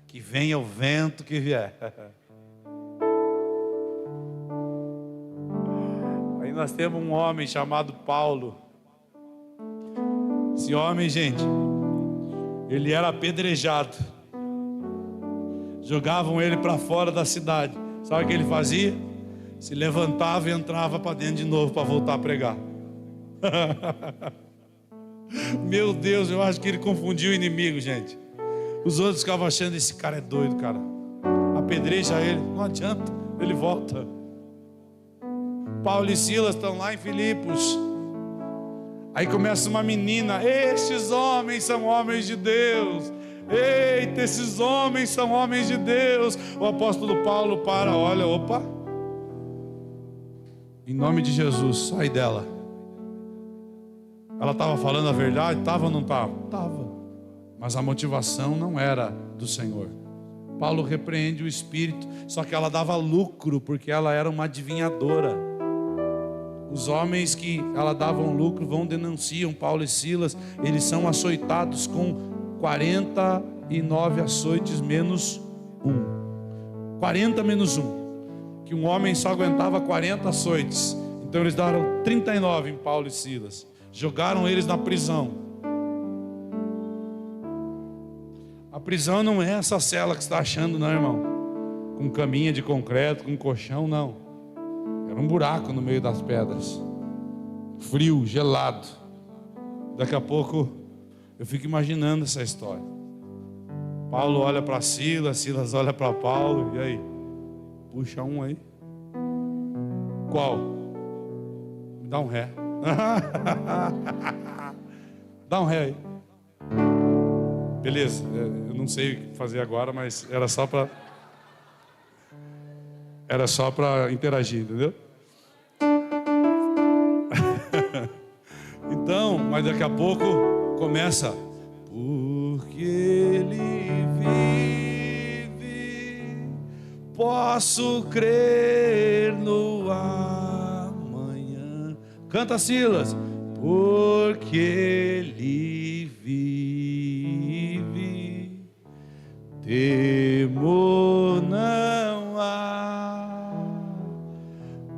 Que venha o vento que vier. Aí nós temos um homem chamado Paulo. Esse homem, gente, ele era apedrejado. Jogavam ele para fora da cidade. Sabe o que ele fazia? Se levantava e entrava para dentro de novo para voltar a pregar. Meu Deus, eu acho que ele confundiu o inimigo, gente. Os outros ficavam achando: esse cara é doido, cara. Apedreja ele, não adianta, ele volta. Paulo e Silas estão lá em Filipos. Aí começa uma menina: estes homens são homens de Deus. Eita, esses homens são homens de Deus. O apóstolo Paulo olha, opa, em nome de Jesus, sai dela. Ela estava falando a verdade? Estava ou não estava? Estava. Mas a motivação não era do Senhor. Paulo repreende o espírito, só que ela dava lucro, porque ela era uma adivinhadora. Os homens que ela davam lucro denunciam Paulo e Silas. Eles são açoitados com 49 açoites menos 1. 40 menos 1. Que um homem só aguentava 40 açoites. Então eles deram 39 em Paulo e Silas. Jogaram eles na prisão. A prisão não é essa cela que você está achando, não, irmão. Com caminha de concreto, com colchão, não. Era um buraco no meio das pedras. Frio, gelado. Daqui a pouco eu fico imaginando essa história. Paulo olha para Silas, Silas olha para Paulo. E aí? Puxa um aí. Qual? Me dá um ré. Dá um ré aí. Beleza, eu não sei o que fazer agora, mas era só para interagir, entendeu? Então, mas daqui a pouco começa: porque Ele vive, posso crer no amanhã. Canta, Silas. Porque Ele vive, temor não há,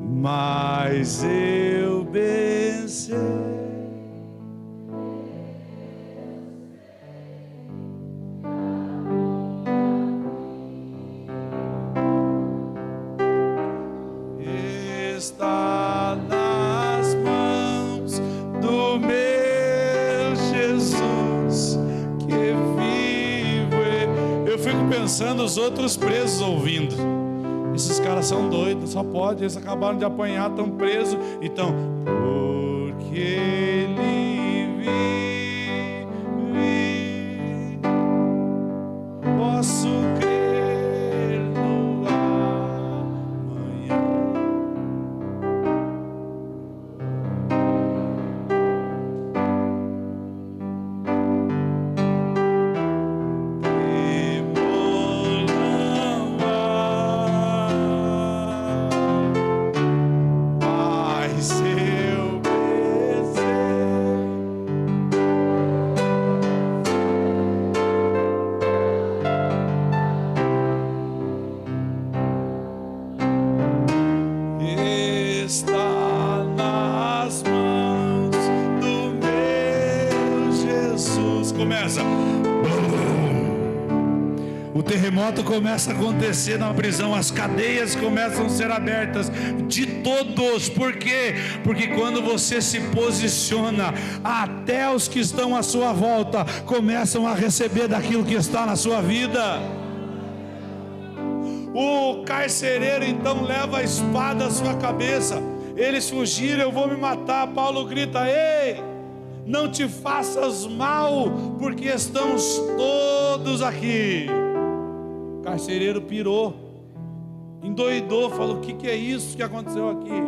mas eu venci. Está nas mãos do meu Jesus que vivo. Eu fico pensando os outros presos ouvindo. Esses caras são doidos, só pode. Eles acabaram de apanhar, estão presos. Então, porque ele vive, posso crer no amanhã. Temor não há, mas eu vencer. Está nas mãos do meu Jesus. Começa. O terremoto começa a acontecer na prisão, as cadeias começam a ser abertas de todos. Por quê? Porque quando você se posiciona, até os que estão à sua volta começam a receber daquilo que está na sua vida. O carcereiro então leva a espada à sua cabeça. Eles fugiram, eu vou me matar. Paulo grita: ei, não te faças mal, porque estamos todos aqui. O carcereiro pirou, endoidou, falou: o que é isso que aconteceu aqui?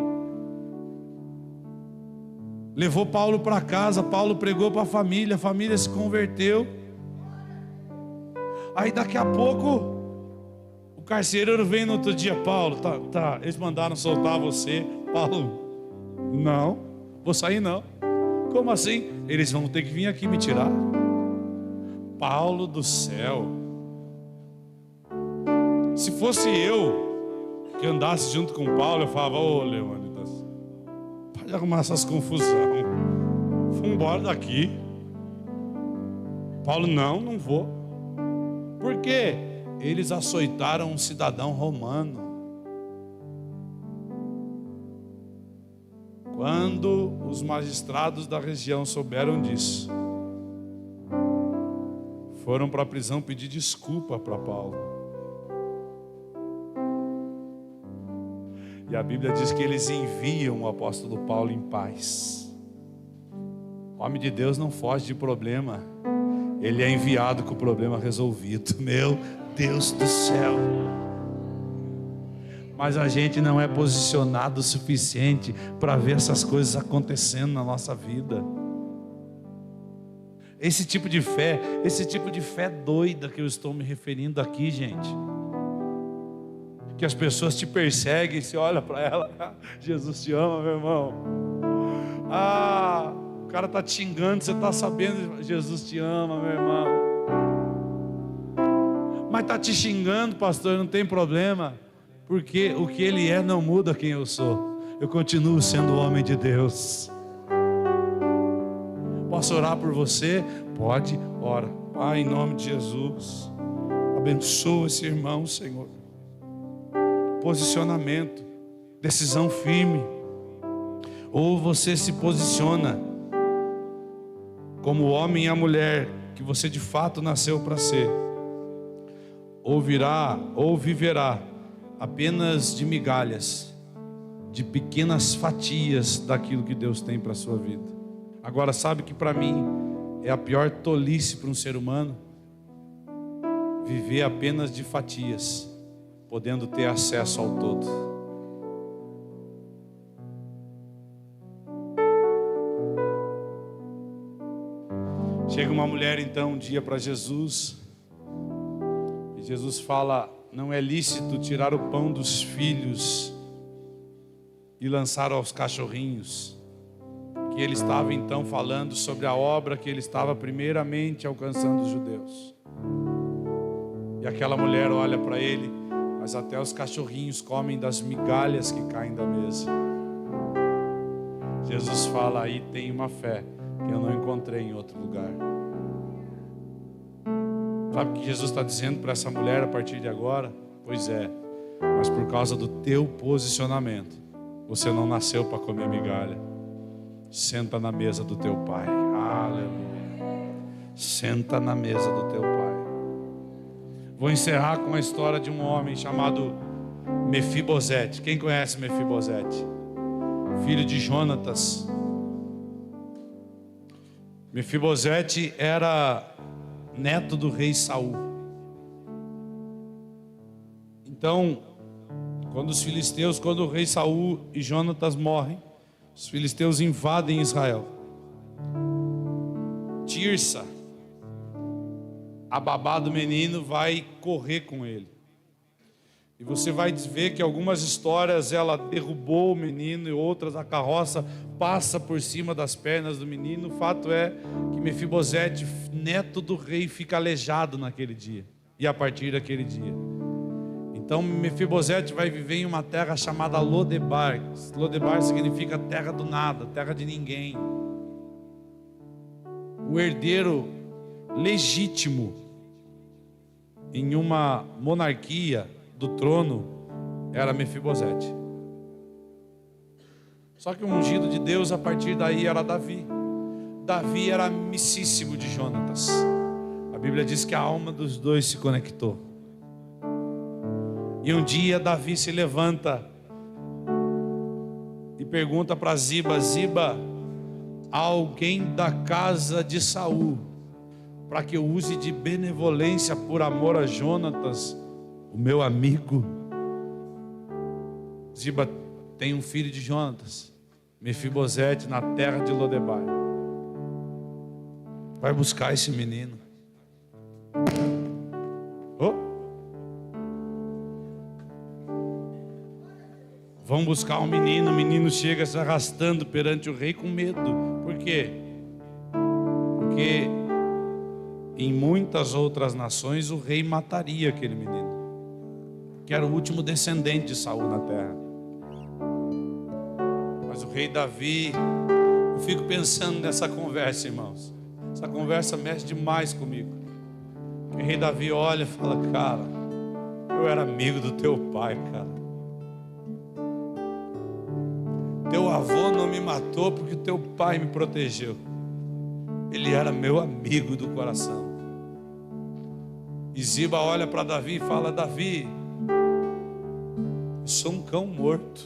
Levou Paulo para casa, Paulo pregou para a família se converteu. Aí daqui a pouco o carcereiro vem no outro dia: Paulo, tá, eles mandaram soltar você. Paulo: não, vou sair não. Como assim? Eles vão ter que vir aqui me tirar. Paulo do céu, se fosse eu que andasse junto com Paulo, eu falava: ô Leônidas, pode arrumar essas confusão, vamos embora daqui. Paulo: não vou. Por quê? Eles açoitaram um cidadão romano. Quando os magistrados da região souberam disso, foram para a prisão pedir desculpa para Paulo. E a Bíblia diz que eles enviam o apóstolo Paulo em paz. O homem de Deus não foge de problema, ele é enviado com o problema resolvido. Meu Deus do céu! Mas a gente não é posicionado o suficiente para ver essas coisas acontecendo na nossa vida. Esse tipo de fé doida que eu estou me referindo aqui, gente. Que as pessoas te perseguem, você olha para ela: Jesus te ama, meu irmão. O cara está te xingando, você está sabendo, Jesus te ama, meu irmão. Mas está te xingando, pastor, não tem problema, porque o que ele é não muda quem eu sou. Eu continuo sendo homem de Deus. Posso orar por você? Pode, ora. Pai, em nome de Jesus, abençoa esse irmão, Senhor. Posicionamento, decisão firme. Ou você se posiciona como o homem e a mulher que você de fato nasceu para ser, ou viverá apenas de migalhas, de pequenas fatias daquilo que Deus tem para a sua vida. Agora, sabe que para mim é a pior tolice para um ser humano? Viver apenas de fatias, podendo ter acesso ao todo. Chega uma mulher então um dia para Jesus, e Jesus fala: não é lícito tirar o pão dos filhos e lançar aos cachorrinhos. Que ele estava então falando sobre a obra que ele estava primeiramente alcançando os judeus. E aquela mulher olha para ele: mas até os cachorrinhos comem das migalhas que caem da mesa. Jesus fala: aí tem uma fé que eu não encontrei em outro lugar. Sabe o que Jesus está dizendo para essa mulher a partir de agora? Pois é, mas por causa do teu posicionamento, você não nasceu para comer migalha. Senta na mesa do teu pai. Aleluia. Senta na mesa do teu pai. Vou encerrar com a história de um homem chamado Mefibosete. Quem conhece Mefibosete? Filho de Jonatas. Mefibosete era neto do rei Saul. Então, quando o rei Saul e Jonatas morrem, os filisteus invadem Israel. Tirsa, a babá do menino, vai correr com ele. E você vai ver que algumas histórias ela derrubou o menino, e outras a carroça passa por cima das pernas do menino. O fato é que Mefibosete, neto do rei, fica aleijado naquele dia, e a partir daquele dia. Então Mefibosete vai viver em uma terra chamada Lodebar. Lodebar significa terra do nada, terra de ninguém. O herdeiro legítimo em uma monarquia do trono era Mefibosete. Só que o ungido de Deus a partir daí era Davi. Davi era amicíssimo de Jonatas. A Bíblia diz que a alma dos dois se conectou. E um dia Davi se levanta e pergunta para Ziba: Ziba, há alguém da casa de Saul para que eu use de benevolência por amor a Jonatas, o meu amigo? Ziba tem um filho de Jonatas, Mefibosete, na terra de Lodebar. Vai buscar esse menino. Vão buscar um menino. O menino chega se arrastando perante o rei com medo. Por quê? Porque em muitas outras nações o rei mataria aquele menino, que era o último descendente de Saul na terra. Mas o rei Davi, eu fico pensando nessa conversa, irmãos. Essa conversa mexe demais comigo. O rei Davi olha e fala: cara, eu era amigo do teu pai, cara. Teu avô não me matou porque teu pai me protegeu. Ele era meu amigo do coração. E Ziba olha para Davi e fala: Davi, eu sou um cão morto.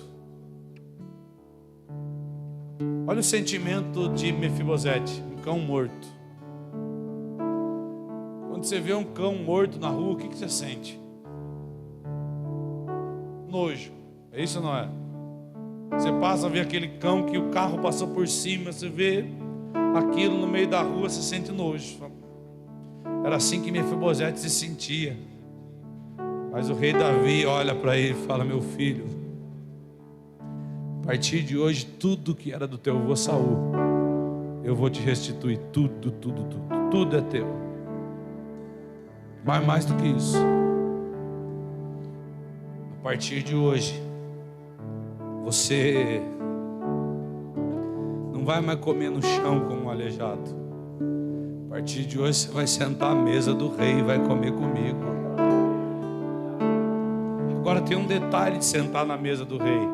Olha o sentimento de Mefibosete, um cão morto. Quando você vê um cão morto na rua, o que você sente? Nojo. É isso ou não é? Você passa a ver aquele cão que o carro passou por cima, você vê aquilo no meio da rua, você sente nojo. Era assim que Mefibosete se sentia. Mas o rei Davi olha para ele e fala: meu filho, a partir de hoje tudo que era do teu avô Saul, eu vou te restituir. Tudo é teu. Mas mais do que isso, a partir de hoje você não vai mais comer no chão como um aleijado. A partir de hoje você vai sentar à mesa do rei e vai comer comigo. Agora tem um detalhe de sentar na mesa do rei.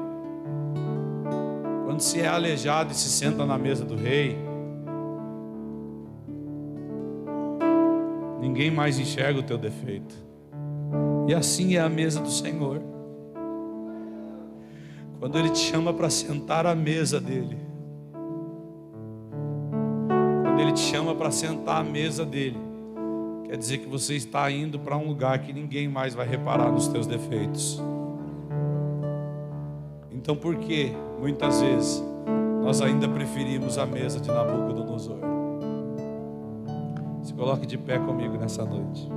Quando se é aleijado e se senta na mesa do rei, ninguém mais enxerga o teu defeito. E assim é a mesa do Senhor. Quando Ele te chama para sentar à mesa dEle, quando Ele te chama para sentar à mesa dEle, quer dizer que você está indo para um lugar que ninguém mais vai reparar nos teus defeitos. Então por que muitas vezes nós ainda preferimos a mesa de Nabucodonosor? Se coloque de pé comigo nessa noite.